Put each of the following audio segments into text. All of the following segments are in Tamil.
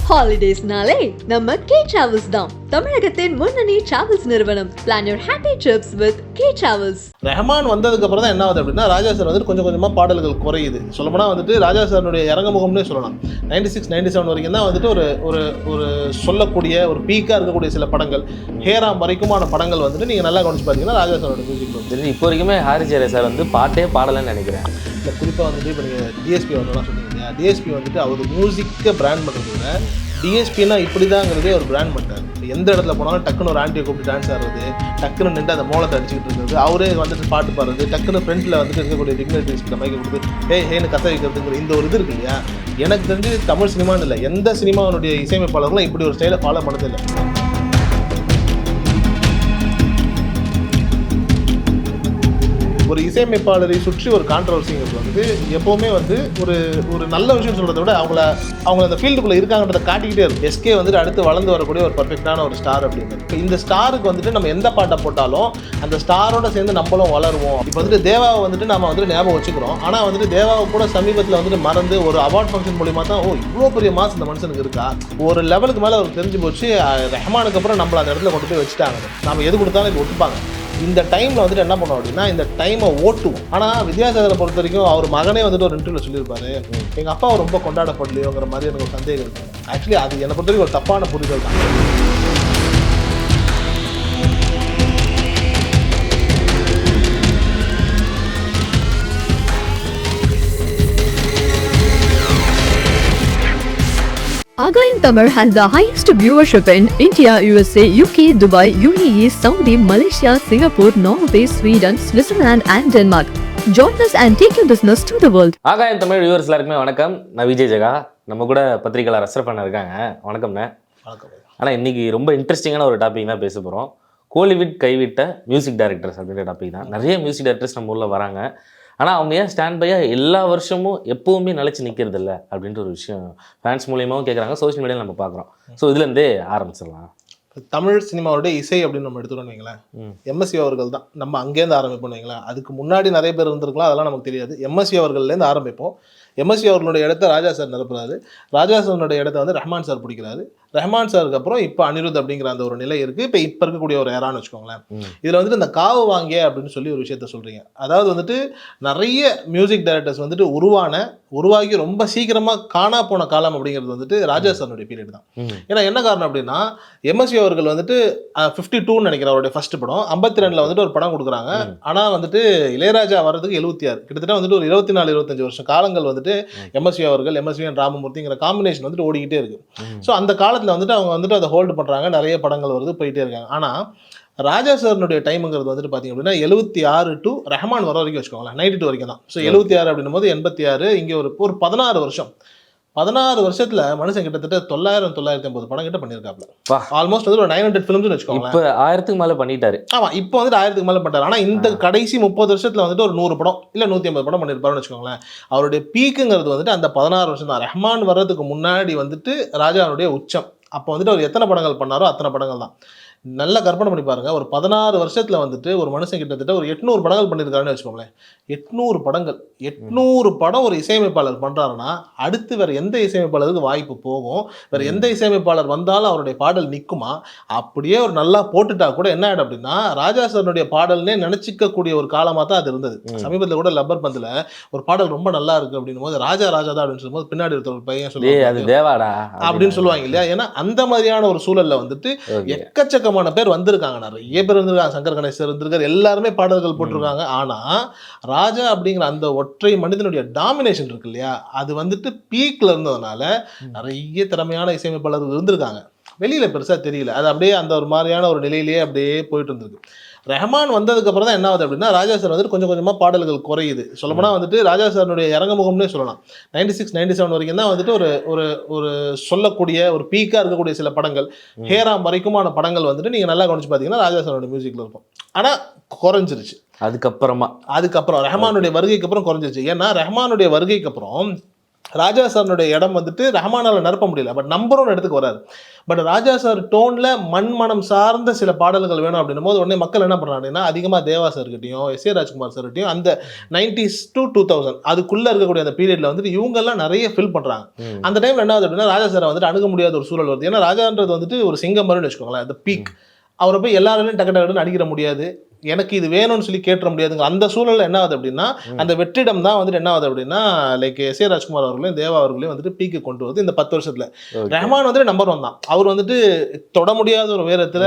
ஹாலிடேஸ்னாலே நம்ம கே டிராவல்ஸ் தான். தமிழகத்தின் முன்னணி டிராவல்ஸ் நிறுவனம். Plan your happy trips with K Travels. Rahman வந்ததுக்கு அப்புறம் தான் என்ன ஆகுது அப்படின்னா, ராஜா சார் வந்துட்டு கொஞ்சம் கொஞ்சமாக பாடல்கள் குறையுது. சொல்லப்போனால் வந்துட்டு ராஜா சாருடைய இறங்குமுகம்னே சொல்லலாம். 96, 97 வரைக்கும் தான் வந்துட்டு ஒரு ஒரு ஒரு சொல்லக்கூடிய ஒரு பீக்காக இருக்கக்கூடிய சில படங்கள், ஹேராம் வரைக்குமான படங்கள் வந்துட்டு நீங்கள் நல்லா கவனிச்சு பார்த்தீங்கன்னா ராஜா சாரோட மியூசிக் வந்து இப்போ வரைக்குமே ஹாரிஸ் சார் வந்து பாட்டே பாடலைன்னு நினைக்கிறேன். இல்லை, குறிப்பாக வந்துட்டு இப்போ நீங்கள் டிஎஸ்பி வரலாம் சொன்னீங்க. டிஎஸ்பி வந்துட்டு அவர் மியூசிக்கை பிராண்ட் பண்ணுறத விட டிஎஸ்பின்னா இப்படி தாங்கிறதே அவர் பிராண்ட் பண்ணிட்டார். எந்த இடத்துல போனாலும் டக்குன்னு ஒரு ஆண்டியை கூப்பிட்டு டான்ஸ் ஆடுறது, டக்குன்னு நின்று அந்த மோளத்தை அடிச்சுக்கிட்டு இருக்கிறது, அவரே வந்துட்டு பாட்டு பாடுறது, டக்குன்னு ஃப்ரெண்டில் வந்துட்டு இருக்கக்கூடிய டிக்னரிட்டிஸ்க்கு மைக்கை கொடுத்து ஹேன்னு கத்த வைக்கிறதுங்கிற இந்த ஒரு இது இருக்கு இல்லையா. எனக்கு தெரிஞ்சு தமிழ் சினிமான்னு இல்லை, எந்த சினிமாவுடைய இசையமைப்பாளர்களும் இப்படி ஒரு ஸ்டைலை ஃபாலோ பண்ணதில்லை. ஒரு இசையமைப்பாளரை சுற்றி ஒரு கான்ட்ரவர்சிங்கிறது வந்து எப்போவுமே வந்து ஒரு ஒரு நல்ல விஷயம் சொல்கிறத விட அவங்க அந்த ஃபீல்டுக்குள்ளே இருக்காங்கன்றதை காட்டிக்கிட்டே இருக்கும். எஸ்கே வந்துட்டு அடுத்து வளர்ந்து வரக்கூடிய ஒரு பர்ஃபெக்டான ஒரு ஸ்டார் அப்படின்னு. இப்போ இந்த ஸ்டாருக்கு வந்துட்டு நம்ம எந்த பாட்டை போட்டாலும் அந்த ஸ்டாரோட சேர்ந்து நம்மளும் வளருவோம். இப்போ வந்துட்டு தேவாவை வந்துட்டு நம்ம வந்துட்டு ஞாபகம் வச்சுக்கிறோம். ஆனால் வந்துட்டு தேவாவை கூட சமீபத்தில் வந்துட்டு மறந்து ஒரு அவார்ட் ஃபங்க்ஷன் மூலியமாக தான் இவ்வளோ பெரிய மாஸ் இந்த மனுஷனுக்கு இருக்கா, ஒரு லெவலுக்கு மேலே அவருக்கு தெரிஞ்சு போச்சு. ரஹ்மானுக்கு அப்புறம் நம்மளை அந்த இடத்துல கொண்டு போய் வச்சுட்டாங்க. நம்ம எது கொடுத்தாலும் இப்போ ஒத்துப்பாங்க. இந்த டைமில் வந்துட்டு என்ன பண்ணோம் அப்படின்னா, இந்த டைமை ஓட்டுவோம். ஆனால் வித்யாசாகரை பொறுத்த வரைக்கும் அவர் மகனே வந்துட்டு ஒரு இன்டர்வியூவில் சொல்லியிருப்பாரு, எங்கள் அப்பா ரொம்ப கொண்டாடப்படலையோங்கிற மாதிரி எனக்கு ஒரு சந்தேகம் இருக்குது. ஆக்சுவலி அது என்னை பொறுத்த வரைக்கும் ஒரு தப்பான புரிதல் தான். Again, Tamil has the highest viewership in India, USA, UK, Dubai, UAE, Saudi, Malaysia, Singapore, Norway, Sweden, Switzerland and Denmark. Join us and take your business to the world. ஆகாயம் தமிழ் வியூவர்ஸ் எல்லாருக்குமே வணக்கம். நான் விஜய் ஜெகா. நம்ம கூட பத்திரிகையாளர் அஸ்ரஃப் அண்ணா இருக்காங்க. வணக்கம்ண்ணே. வணக்கம். ஆனால் இன்னைக்கு ரொம்ப இன்ட்ரெஸ்டிங்கான ஒரு டாபிக் தான் பேச போகிறோம். கோலிவுட் கைவிட்ட மியூசிக் டைரக்டர்ஸ் அப்படின்ற டாபிக் தான். நிறைய மியூசிக் டைரக்டர்ஸ் நம்ம ஊரில் வராங்க. ஆனால் அவங்க ஏன் ஸ்டாண்ட் பையாக எல்லா வருஷமும் எப்போவுமே நிலச்சி நிற்கிறது இல்லை அப்படின்ற ஒரு விஷயம் ஃபேன்ஸ் மூலியமாகவும் கேட்குறாங்க, சோஷியல் மீடியாவில் நம்ம பார்க்குறோம். ஸோ இதுலேருந்தே ஆரம்பிச்சிடலாம். தமிழ் சினிமாவோட இசை அப்படின்னு நம்ம எடுத்துக்கணும்னு வைங்களேன், எம்எஸ்சி அவர்கள் தான் நம்ம அங்கேருந்து ஆரம்பிப்போம் வைங்களேன். அதுக்கு முன்னாடி நிறைய பேர் இருந்திருக்கலாம், அதெல்லாம் நமக்கு தெரியாது. எம்எஸ்சி அவர்கள்லேருந்து ஆரம்பிப்போம். எம்எஸ்சி அவர்களுடைய இடத்த ராஜா சார் நிரப்புறாரு. ராஜா சாருடைய இடத்த வந்து ரஹ்மான் சார் பிடிக்கிறாரு. ரஹ்மான் சாருக்கு அப்புறம் இப்போ அனிருத் அப்படிங்கிற அந்த ஒரு நிலை இருக்குது. இப்போ இருக்கக்கூடிய ஒரு ஏரான்னு வச்சுக்கோங்களேன். இதில் வந்துட்டு இந்த காவு வாங்கிய அப்படின்னு சொல்லி ஒரு விஷயத்த சொல்கிறீங்க. அதாவது வந்துட்டு நிறைய மியூசிக் டைரக்டர்ஸ் வந்துட்டு உருவாகி ரொம்ப சீக்கிரமாக காணா போன காலம் அப்படிங்கிறது வந்துட்டு ராஜா சாருடைய பீரியட் தான். ஏன்னா என்ன காரணம் அப்படின்னா, எம்எஸ்சி அவர்கள் வந்துட்டு 52 நினைக்கிறேன் அவருடைய ஃபர்ஸ்ட் படம். 52 வந்துட்டு ஒரு படம் கொடுக்குறாங்க. ஆனால் வந்துட்டு இளையராஜா வர்றதுக்கு 76, கிட்டத்தட்ட வந்துட்டு ஒரு 24-25 வருஷம் காலங்கள் வந்துட்டு எம்எஸ்வி அவர்கள், எம்எஸ்வி அண்ட் ராமமூர்த்திங்கிற காம்பினேஷன் வந்துட்டு ஓடிக்கிட்டே இருக்கு. ஸோ அந்த காலத்தில் வந்துட்டு அவங்க வந்துட்டு அதை ஹோல்டு பண்ணுறாங்க. நிறைய படங்கள் வருது, போயிட்டே இருக்காங்க. ஆனால் ராஜா சார்னுடைய டைமுங்கிறது வந்துட்டு பார்த்தீங்க அப்படின்னா 76 டு ரஹ்மான் வர வரைக்கும் வச்சுக்கோங்களேன், 92 வரைக்கும் தான். ஸோ 76 அப்படின்னும் போது 86, இங்கே ஒரு 16 வருஷம். 16 வருஷத்துல மனுஷன் கிட்டத்தட்ட 900-950 படம் கிட்ட பண்ணியிருக்காப்ல. ஆல்மோஸ்ட் வந்து ஒரு 900 ஃபிலிம்ஸ் வச்சுக்கோங்க. இப்போ 1000க்கு மேலே பண்ணிட்டாரு. ஆமா, இப்போ வந்துட்டு 1000க்கு மேலே பண்ணிட்டாரு. ஆனால் இந்த கடைசி 30 வருஷத்துல வந்துட்டு ஒரு 100 படம் இல்லை 150 படம் பண்ணியிருப்பாருன்னு வச்சுக்கோங்களேன். அவருடைய பீக்குங்கிறது வந்துட்டு அந்த 16 வருஷம் தான். ரஹ்மான் வர்றதுக்கு முன்னாடி வந்துட்டு ராஜாவுடைய உச்சம். அப்போ வந்துட்டு அவர் எத்தனை படங்கள் பண்ணாரோ அத்தனை படங்கள் தான். நல்லா கற்பனை பண்ணி பாருங்க, ஒரு 16 வருஷத்துல வந்துட்டு ஒரு மனுஷன் கிட்டத்தட்ட ஒரு 800 படங்கள் பண்ணியிருக்காருன்னு வச்சுக்கோங்களேன். 800 படங்கள், 800 படம் ஒரு இசையமைப்பாளர் பண்றாருன்னா அடுத்து வேற எந்த இசையமைப்பாளருக்கு வாய்ப்பு போகும்? வேற எந்த இசையமைப்பாளர் வந்தாலும் அவருடைய பாடல் நிற்குமா? அப்படியே ஒரு நல்லா போட்டுட்டா கூட என்ன ஆயிடும் அப்படின்னா, ராஜா சாருடைய பாடல்னே நினைச்சிக்கக்கூடிய ஒரு காலமாக தான் அது இருந்தது. சமீபத்தில் கூட லப்பர் பந்தில் ஒரு பாடல் ரொம்ப நல்லா இருக்கு அப்படின்னும் போது ராஜா தான் அப்படின்னு சொல்லும்போது பின்னாடி இருக்கிற ஒரு பையன் சொல்லுவாங்க அப்படின்னு சொல்லுவாங்க இல்லையா. ஏன்னா அந்த மாதிரியான ஒரு சூழல்ல வந்துட்டு எக்கச்சக்க பேர் வந்திருக்காங்க, நிறைய பேர் வந்திருக்காங்க. சங்கர் கணேசர் இருந்திருக்காரு, எல்லாருமே பாடல்கள் போட்டிருக்காங்க. ஆனா ராஜா அப்படிங்கிற அந்த ஒற்றை மனிதனுடைய டாமினேஷன் இருக்கு இல்லையா, அது வந்துட்டு பீக்ல இருந்ததுனால நிறைய திறமையான இசையமைப்பாளர்கள் இருந்திருக்காங்க. வெளியில பெருசா தெரியல, அது அப்படியே அந்த ஒரு மாதிரியான ஒரு நிலையிலேயே அப்படியே போயிட்டு இருந்திருக்கு. ரஹ்மான் வந்ததுக்கு அப்புறம் தான் என்ன ஆகுது அப்படின்னா, ராஜா சார் வந்துட்டு கொஞ்சம் கொஞ்சமாக பாடல்கள் குறையுது. சொல்லப்போனால் வந்துட்டு ராஜா சாருடைய இறங்குமுகம்னே சொல்லலாம். 96, 97 வரைக்கும் தான் வந்துட்டு ஒரு ஒரு ஒரு சொல்லக்கூடிய ஒரு பீக்காக இருக்கக்கூடிய சில படங்கள், ஹேராம் வரைக்குமான படங்கள் வந்துட்டு நீங்கள் நல்லா கவனிச்சு பார்த்தீங்கன்னா ராஜா சாருடைய மியூசிக்கில் இருக்கும். ஆனால் குறைஞ்சிருச்சு அதுக்கப்புறம் ரஹ்மானுடைய வருகைக்கு அப்புறம் குறைஞ்சிருச்சு. ஏன்னா ரஹ்மானுடைய வருகைக்கு அப்புறம் ராஜா சாருடைய இடம் வந்துட்டு ரஹ்மானால நிரப்ப முடியல, பட் நம்பர் ஒன் இடத்துக்கு வராது. பட் ராஜா சார் டோன்ல மண்மனம் சார்ந்த சில பாடல்கள் வேணும் அப்படின்னும் போது உடனே மக்கள் என்ன பண்றாங்க அப்படின்னா அதிகமாக தேவா சார்கிட்டையும் எஸ்.ஏ. ராஜ்குமார் சார்கிட்டையும் அந்த 90s to 2000 அதுக்குள்ள இருக்கக்கூடிய அந்த பீரியட்ல வந்துட்டு இவங்க எல்லாம் நிறைய ஃபில் பண்றாங்க. அந்த டைம்ல என்ன ஆகுது அப்படின்னா ராஜா சாரை வந்துட்டு அணுக முடியாத ஒரு சூழல் வருது. ஏன்னா ராஜான்றது வந்துட்டு ஒரு சிங்கம் மாதிரி வச்சுக்கோங்களேன், அந்த பீக். அவரை போய் எல்லாராலையும் டக்கு டக்குன்னு அடிக்கிற முடியாது, எனக்கு இது வேணும்னு சொல்லி கேட்டுற முடியாதுங்க. அந்த சூழல்ல என்ன ஆகுது அப்படின்னா அந்த வெற்றிடம் தான் வந்துட்டு என்ன ஆகுது அப்படின்னா லைக் எஸ்.ஏ. ராஜ்குமார் அவர்களையும் தேவா அவர்களையும் வந்துட்டு பீக்கு கொண்டு வருது இந்த 10 வருஷத்துல. ரஹ்மான் வந்துட்டு நம்பர் 1 தான். அவர் வந்துட்டு தொட முடியாத ஒரு உயரத்துல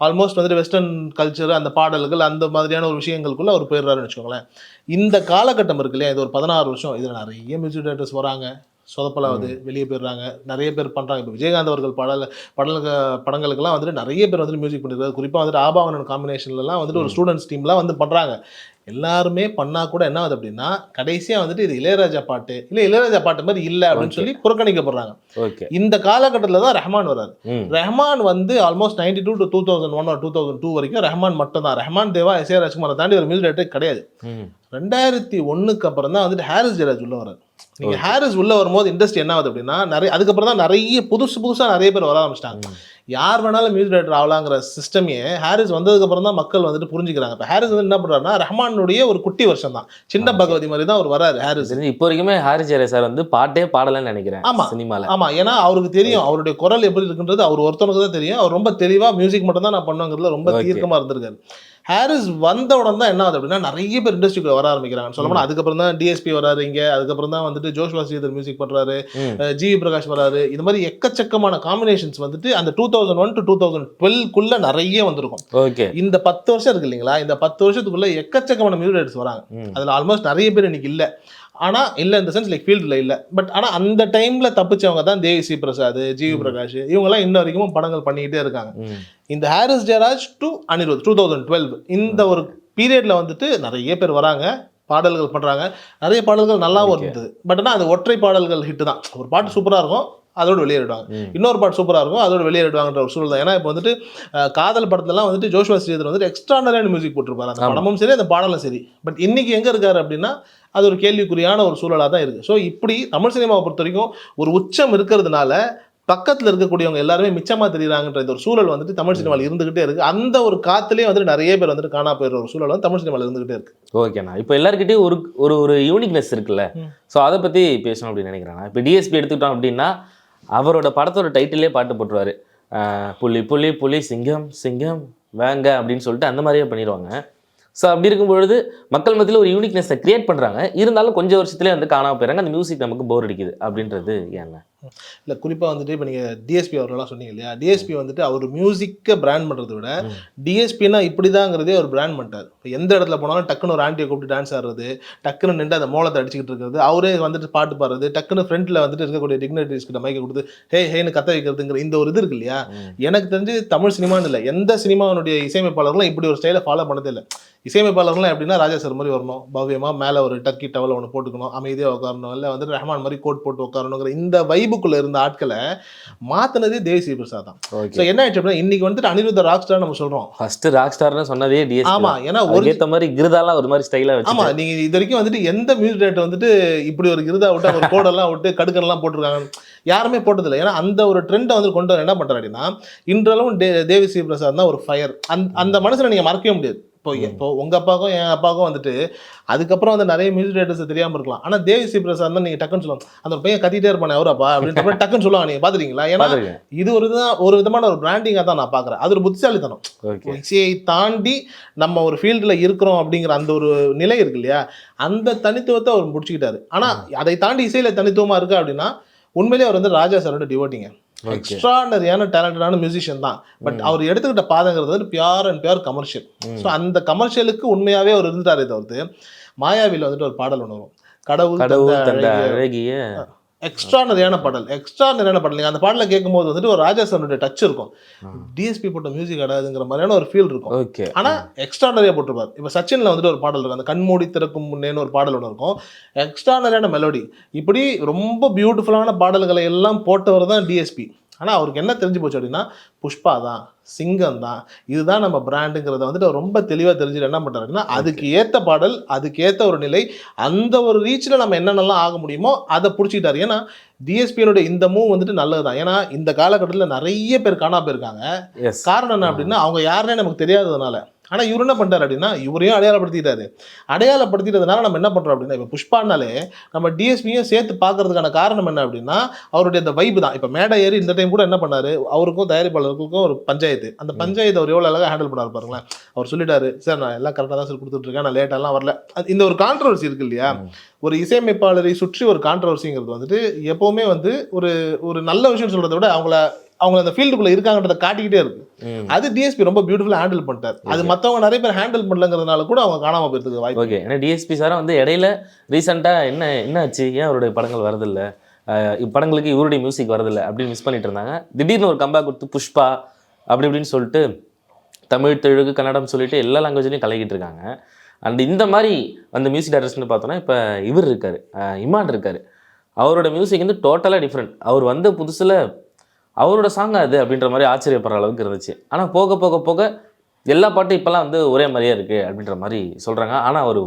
ஆல்மோஸ்ட் வந்துட்டு வெஸ்டர்ன் கல்ச்சர் அந்த பாடல்கள் அந்த மாதிரியான ஒரு விஷயங்களுக்குள்ள அவர் போயிடுறாருன்னு வச்சுக்கோங்களேன். இந்த காலகட்டம் இருக்கு இல்லையா, இது ஒரு 16 வருஷம், இதுல நிறைய மியூசிக் டைரக்டர்ஸ் வராங்க, சொதப்பலாவது வெளியே போயிடுறாங்க, நிறைய பேர் பண்ணுறாங்க. இப்போ விஜயகாந்த் அவர்கள் படங்களுக்கெல்லாம் வந்துட்டு நிறைய பேர் வந்துட்டு மியூசிக் பண்ணிருக்காரு. குறிப்பாக வந்துட்டு ஆபாவனன் காம்பினேஷன்லாம் வந்துட்டு ஒரு ஸ்டூடெண்ட்ஸ் டீம்லாம் வந்து பண்ணுறாங்க. எல்லாருமே பண்ணால் கூட என்ன ஆகுது அப்படின்னா கடைசியாக வந்துட்டு இது இளையராஜா பாட்டு இல்லை, இளையராஜா பாட்டு மாதிரி இல்லை அப்படின்னு சொல்லி புறக்கணிக்கப்படுறாங்க. இந்த காலகட்டத்தில் தான் ரஹ்மான் வர்றாரு. ரஹ்மான் வந்து ஆல்மோஸ்ட் 92 to 2001 or 2002 வரைக்கும் ரஹ்மான் மட்டும் தான். ரஹ்மான், தேவா, எஸ்.ஏ. ராஜ்குமாரை தாண்டி ஒரு மியூசிக் டைரக்டர் கிடையாது. 2001க்கு அப்புறம் தான் வந்துட்டு ஹாரிஸ் ஜெயராஜ் உள்ள வர்றாரு. நீங்க ஹாரிஸ் உள்ள வரும்போது இண்டஸ்ட்ரி என்ன ஆகுது அப்படின்னா அதுக்கப்புறம் தான் நிறைய புதுசா நிறைய பேர் வர ஆரம்பிச்சிட்டாங்க. யார் வேணாலும் மியூசிக் டைரக்டர் ஆகலாங்கிற சிஸ்டமே ஹாரிஸ் வந்ததுக்கு அப்புறம் தான் மக்கள் வந்துட்டு புரிஞ்சுக்கிறாங்க. இப்போ ஹாரிஸ் வந்து என்ன பண்றாருன்னா ரஹ்மானுடைய ஒரு குட்டி வருஷம் தான், சின்ன பகவதி மாதிரி தான் அவர் வராரு ஹாரிஸ். இப்போ வரைக்குமே ஹாரிஸ் ஜெயராஜ் சார் வந்து பாட்டே பாடலன்னு நினைக்கிறேன். ஆமா சினிமால. ஆமா, ஏன்னா அவருக்கு தெரியும் அவருடைய குரல் எப்படி இருக்குன்றது அவர் ஒருத்தனுக்கு தான் தெரியும். அவர் ரொம்ப தெளிவா மியூசிக் மட்டும் தான் நான் பண்ணுங்கிறதுல ரொம்ப தீர்க்கமா இருந்திருக்காரு. ஹாரிஸ் வந்த உடனே தான் என்ன ஆகுது அப்படின்னா நிறைய பேர் இண்டஸ்ட்ரிக்கு வர ஆரம்பிக்கிறாங்க. சொல்லப்போனா அதுக்கப்புறம் தான் டிஎஸ்பி வராரு இங்க, அதுக்கப்புறம் தான் வந்துட்டு ஜோஷ்வா ஸ்ரீதர் மியூசிக் பண்றாரு, ஜிவி பிரகாஷ் வராரு. இது மாதிரி எக்கச்சக்கமான காம்பினேஷன்ஸ் வந்துட்டு அந்த 2001 to 2012 நிறைய வந்திருக்கும். இந்த 10 வருஷம் இருக்கு இல்லைங்களா, இந்த 10 வருஷத்துக்குள்ள எக்கச்சக்கமான மியூசிக் டைரக்டர்ஸ் வராங்க. அதுல ஆல்மோஸ்ட் நிறைய பேர் இன்னைக்கு இல்லை. ஆனால் இல்லை இந்த சென்ஸ் லைக் ஃபீல்டில் இல்லை, பட் ஆனால் அந்த டைமில் தப்பிச்சவங்க தான் தேவி ஸ்ரீ பிரசாத், ஜிவி பிரகாஷ், இவங்கெல்லாம் இன்ன வரைக்கும் படங்கள் பண்ணிக்கிட்டே இருக்காங்க. இந்த ஹாரிஸ் ஜெயராஜ் டு அனிருத் 2012 இந்த ஒரு பீரியடில் வந்துட்டு நிறைய பேர் வராங்க, பாடல்கள் பண்ணுறாங்க. நிறைய பாடல்கள் நல்லாவும் இருந்தது. பட் ஆனால் அது ஒற்றை பாடல்கள் ஹிட்டு தான். ஒரு பாட்டு சூப்பராக இருக்கும், அதோடு வெளியேறிடுவாங்க. இன்னொரு பாட்டு சூப்பராக இருக்கும், அதோடு வெளியேறிடுவாங்கன்ற ஒரு சூழல் தான். ஏன்னா இப்போ வந்துட்டு காதல் படத்துலலாம் வந்துட்டு ஜோஷ்வா ஸ்ரீதர் வந்துட்டு எக்ஸ்ட்ரானரியான மியூசிக் போட்டிருப்பாரு. அந்த படமும் சரி, அந்த பாடலும் சரி. பட் இன்னைக்கு எங்கே இருக்காரு அப்படின்னா அது ஒரு கேள்விக்குறியான ஒரு சூழலாக தான் இருக்குது. ஸோ இப்படி தமிழ் சினிமாவை பொறுத்த வரைக்கும் ஒரு உச்சம் இருக்கிறதுனால பக்கத்தில் இருக்கக்கூடியவங்க எல்லாருமே மிச்சமாக தெரியுறாங்கன்ற இந்த ஒரு சூழல் வந்துட்டு தமிழ் சினிமாவில் இருந்துகிட்டே இருக்கு. அந்த ஒரு காத்துலேயே வந்துட்டு நிறைய பேர் வந்துட்டு காணா போயிடுற ஒரு சூழல் வந்து தமிழ் சினிமாவில் இருந்துகிட்டே இருக்கு. ஓகேண்ணா, இப்போ எல்லாருக்கிட்டையும் ஒரு ஒரு ஒரு யூனிக்னஸ் இருக்குல்ல, ஸோ அதை பற்றி பேசணும் அப்படின்னு நினைக்கிறேன். இப்போ டிஎஸ்பி எடுத்துக்கிட்டோம் அப்படின்னா அவரோட படத்தோட டைட்டிலே பாட்டு போட்டுருவாரு, புலி புலி புலி சிங்கம் சிங்கம் வேங்க அப்படின்னு சொல்லிட்டு அந்த மாதிரியே பண்ணிடுவாங்க. ஸோ அப்படி இருக்கும் பொழுது மக்கள் மத்தியில் ஒரு யூனிக்னஸை கிரியேட் பண்ணுறாங்க. இருந்தாலும் கொஞ்சம் வருஷத்துலேயே வந்து காணாமல் போயிறாங்க, அந்த மியூசிக் நமக்கு போர் அடிக்குது அப்படின்றது ஏங்க? இல்லை, குறிப்பாக வந்துட்டு இப்போ நீங்கள் டிஎஸ்பி அவர்களெலாம் சொன்னீங்க இல்லையா, டிஎஸ்பி வந்துட்டு அவர் மியூசிக்கை பிராண்ட் பண்ணுறதை விட டிஎஸ்பின்னா இப்படி தாங்கிறதே அவர் பிராண்ட் பண்ணிட்டார். இப்போ எந்த இடத்துல போனாலும் டக்குன்னு ஒரு ஆண்டியை கூப்பிட்டு டான்ஸ் ஆடுறது, டக்குன்னு நின்று அந்த மோளத்தை அடிச்சுக்கிட்டு இருக்கிறது, அவரே வந்துட்டு பாட்டு பாடுறது, டக்குன்னு ஃப்ரண்ட்டில் வந்துட்டு இருக்கக்கூடிய டிக்னிட்டரிஸ் கிட்ட மைக்கை கொடுத்து ஹேன்னு கத்த வைக்கிறதுங்கிற இந்த ஒரு இது இருக்கு இல்லையா. எனக்கு தெரிஞ்சு தமிழ் சினிமான்னு இல்லை, எந்த சினிமாவுடைய இசையமைப்பாளர்களும் இப்படி ஒரு ஸ்டைலை ஃபாலோ பண்ணதே இல்லை. இசையமைப்பாளர்லாம் எப்படின்னா ராஜா சார் மாதிரி வரணும், பவ்யமாக மேலே ஒரு டர்க்கி டவல் ஒன்று போட்டுக்கணும், அமைதியாக உட்காரணும், இல்லை வந்து ரஹ்மான் மாதிரி கோட் போட்டு உட்காரணுங்கிற இந்த வைபுக்குள்ளே இருந்த ஆட்களை மாற்றினதே தேவி ஸ்ரீ பிரசாத் தான். ஸோ என்ன ஆயிடுச்சு அப்படின்னா இன்னைக்கு வந்துட்டு அனிருத்த ராக் ஸ்டார் நம்ம சொல்கிறோம். ஃபர்ஸ்ட் ராக் ஸ்டார்னு சொன்னதே டிஎஸ்பி. ஆமாம், ஏன்னா ஒரு ஏற்ற மாதிரி கிருதாலாம் ஒரு மாதிரி ஸ்டைலாக வச்சு. ஆமாம், நீங்கள் இது வரைக்கும் வந்துட்டு எந்த மியூசிக் டைரக்டர் வந்துட்டு இப்படி ஒரு கிருதா விட்டு ஒரு கோடெல்லாம் விட்டு கடுக்கெல்லாம் போட்டிருக்காங்க, யாருமே போட்டதில்லை. ஏன்னா அந்த ஒரு ட்ரெண்டை வந்து கொண்டு வர என்ன பண்ணுறாரு அப்படின்னா இன்றளவும் தேவி ஸ்ரீ பிரசாத் தான் ஒரு ஃபயர். அந்த மனசில் நீங்கள் மறக்கவே முடியாது. இப்போ உங்கள் அப்பாவுக்கும் என் அப்பாவுக்கும் வந்துட்டு அதுக்கப்புறம் வந்து நிறைய மியூசிக் டைரக்டர்ஸ் தெரியாமல் இருக்கலாம், ஆனால் தேவி ஸ்ரீ பிரசாத் தான் நீங்கள் டக்குன்னு சொல்லுவாங்க, அந்த பையன் கத்திட்டே இருப்பானே அவரப்பா அப்படின்ற டக்குன்னு சொல்லுவாங்க. நீங்கள் பார்த்துருக்கீங்களா? ஏன்னா இது ஒரு விதமான ஒரு பிராண்டிங்காக தான் நான் பார்க்குறேன். அது ஒரு புத்திசாலித்தனம். இசையை தாண்டி நம்ம ஒரு ஃபீல்டில் இருக்கிறோம் அப்படிங்கிற அந்த ஒரு நிலை இருக்கு இல்லையா, அந்த தனித்துவத்தை அவர் முடிச்சுக்கிட்டாரு. ஆனால் அதை தாண்டி இசையில் தனித்துவமாக இருக்கா அப்படின்னா உண்மையிலேயே அவர் வந்து ராஜா சாரோட டிவோட்டிங்க. எக்ஸ்ட்ரானரியான டேலண்டடான மியூசிஷியன் தான். பட் அவர் எடுத்துக்கிட்ட பாதங்கிறது வந்து pure and pure commercial. So அந்த கமர்ஷியலுக்கு உண்மையாகவே அவர் இருந்துட்டாரே தவிர்த்து மாயாவியில் வந்துட்டு ஒரு பாடல் ஒன்று வரும், கடவுள் தந்த அழகிய, எக்ஸ்ட்ரானரியான பாடல். நீங்கள் அந்த பாடலை கேட்கும்போது வந்துட்டு ஒரு ராஜா சாரோட டச் இருக்கும். டிஎஸ்பி போட்ட மியூசிக் ஆடாதுங்கிற மாதிரியான ஒரு ஃபீல் இருக்கும். ஆனால் எக்ஸ்ட்ரானரியாக போட்டிருப்பார். இப்போ சச்சினில் வந்துட்டு ஒரு பாடல் இருக்கும், அந்த கண்மூடி திறக்கும் முன்னேன்னு ஒரு பாடல் ஒன்று இருக்கும், எக்ஸ்ட்ரானரியான மெலோடி. இப்படி ரொம்ப பியூட்டிஃபுல்லான பாடல்களை எல்லாம் போட்டவர் தான் டிஎஸ்பி. ஆனால் அவருக்கு என்ன தெரிஞ்சு போச்சு அப்படின்னா புஷ்பா தான், சிங்கம் தான், இதுதான் நம்ம பிராண்டுங்கிறத வந்துட்டு அவர் ரொம்ப தெளிவாக தெரிஞ்சுட்டு என்ன பண்ணுறாருன்னா அதுக்கு ஏற்ற பாடல், அதுக்கு ஏற்ற ஒரு நிலை, அந்த ஒரு ரீச்சில் நம்ம என்னென்னலாம் ஆக முடியுமோ அதை பிடிச்சிக்கிட்டாரு. ஏன்னா டிஎஸ்பியோட இந்த மூவ் வந்துட்டு நல்லது தான். ஏன்னா இந்த காலகட்டத்தில் நிறைய பேர் காணாம போயிருக்காங்க. காரணம் என்ன அப்படின்னா அவங்க யாருன்னே நமக்கு தெரியாததுனால. ஆனால் இவர் என்ன பண்ணிட்டார் அப்படின்னா இவரையும் அடையாளப்படுத்திட்டதுனால நம்ம என்ன பண்ணுறோம் அப்படின்னா இப்போ புஷ்பானாலே நம்ம டிஎஸ்பியும் சேர்த்து பார்க்கறதுக்கான காரணம் என்ன அப்படின்னா அவருடைய அந்த வைப்பு தான். இப்போ மேடை ஏறி இந்த டைம் கூட என்ன பண்ணாரு, அவருக்கும் தயாரிப்பாளர்களுக்கும் ஒரு பஞ்சாயத்து, அந்த பஞ்சாயத்து அவர் எவ்வளோ அழகாக ஹேண்டில் பண்ணாரு பாருங்களேன். அவர் சொல்லிட்டாரு, சார் நான் எல்லாம் கரெக்டாக தான் சார் கொடுத்துட்ருக்கேன், நான் லேட்டெல்லாம் வரல. இந்த ஒரு கான்ட்ரவர்சி இருக்கு இல்லையா, ஒரு இசையமைப்பாளரை சுற்றி ஒரு கான்ட்ரவர்சிங்கிறது வந்துட்டு எப்போவுமே வந்து ஒரு ஒரு நல்ல விஷயம் சொல்கிறத விட அவங்க அந்த ஃபீல்டுக்குள்ள இருக்காங்கன்றதை காட்டிக்கிட்டே இருக்கு. அது டிஎஸ்பி ரொம்ப பியூட்டிஃபுல்லா ஹேண்டில் பண்ணிட்டார். அது மற்றவங்க நிறைய பேர் ஹேண்டில் பண்ணலங்கிறதுனால கூட அவங்க காணாம போயிருக்கு வாய்ப்பு. ஓகே, ஏன்னா டிஎஸ்பி சாரை வந்து இடையில ரீசெண்டாக என்ன ஆச்சு, ஏன் அவருடைய படங்கள் வரதில்ல, படங்களுக்கு இவருடைய மியூசிக் வரதில்லை அப்படின்னு மிஸ் பண்ணிட்டு இருந்தாங்க. திடீர்னு ஒரு கம்பேக் கொடுத்து புஷ்பா அப்படி இப்படின்னு சொல்லிட்டு தமிழ், தெலுங்கு, கன்னடம் சொல்லிட்டு எல்லா லாங்குவேஜ்லையும் கலக்கிட்டு இருக்காங்க. அண்ட் இந்த மாதிரி அந்த மியூசிக் டைரக்டர்ஸ்னு பார்த்தோன்னா இப்போ இவர் இருக்கார், இமான் இருக்கார். அவரோட மியூசிக் வந்து டோட்டலாக டிஃப்ரெண்ட். அவர் வந்த புதுசில் அவரோட சாங் அது அப்படின்ற மாதிரி ஆச்சரியப்படுற அளவுக்கு இருந்துச்சு. ஆனால் போக போக போக எல்லா பாட்டும் இப்போல்லாம் வந்து ஒரே மாதிரியே இருக்குது அப்படின்ற மாதிரி சொல்கிறாங்க. ஆனால் ஒரு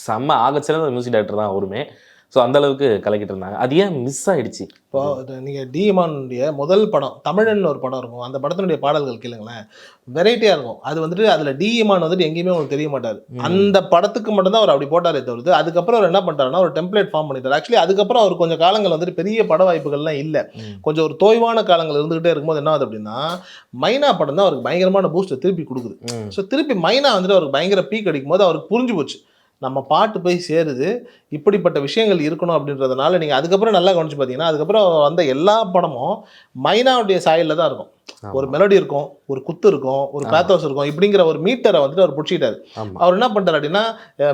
செம்ம ஆகச்சிறந்த மியூசிக் டைரக்டர் தான் அவருமே. ஸோ அந்தளவுக்கு கலக்கிட்டு இருந்தாங்க. அது ஏன் மிஸ் ஆகிடுச்சு? இப்போ நீங்கள் டி இமானுடைய முதல் படம் தமிழன் ஒரு படம் இருக்கும், அந்த படத்தினுடைய பாடல்கள் கேளுங்களேன், வெரைட்டியாக இருக்கும். அது வந்துட்டு அதில் டி இமான் வந்துட்டு எங்கேயுமே உங்களுக்கு தெரிய மாட்டார். அந்த படத்துக்கு மட்டும்தான் அவர் அப்படி போட்டாரே தவிர்த்து அதுக்கப்புறம் அவர் என்ன பண்ணுறாருன்னா ஒரு டெம்ப்ளேட் ஃபார்ம் பண்ணிட்டார். ஆக்சுவலி அதுக்கப்புறம் அவர் கொஞ்சம் காலங்கள் வந்துட்டு பெரிய பட வாய்ப்புகள்லாம் இல்லை, கொஞ்சம் ஒரு தோய்வான காலங்கள் இருந்துகிட்டே இருக்கும்போது என்ன ஆகுது அப்படின்னா மைனா படம் தான் அவருக்கு பயங்கரமான பூஸ்ட்டை திருப்பி கொடுக்குது. ஸோ திருப்பி மைனா வந்துட்டு அவருக்கு பயங்கர பீக் அடிக்கும் போது அவருக்கு புரிஞ்சு போச்சு நம்ம பாட்டு போய் சேருது, இப்படிப்பட்ட விஷயங்கள் இருக்கணும் அப்படின்றதுனால. நீங்கள் அதுக்கப்புறம் நல்லா கவனிச்சு பார்த்தீங்கன்னா அதுக்கப்புறம் வந்த எல்லா படமும் மைனாவுடைய சாயலில் தான் இருக்கும். ஒரு மெலடி இருக்கும், ஒரு குத்து இருக்கும், ஒரு பேத்தோஸ் இருக்கும், இப்படிங்கிற ஒரு மீட்டரை வந்துட்டு அவர் பிடிச்சிட்டாரு. அவர் என்ன பண்ணுறாரு அப்படின்னா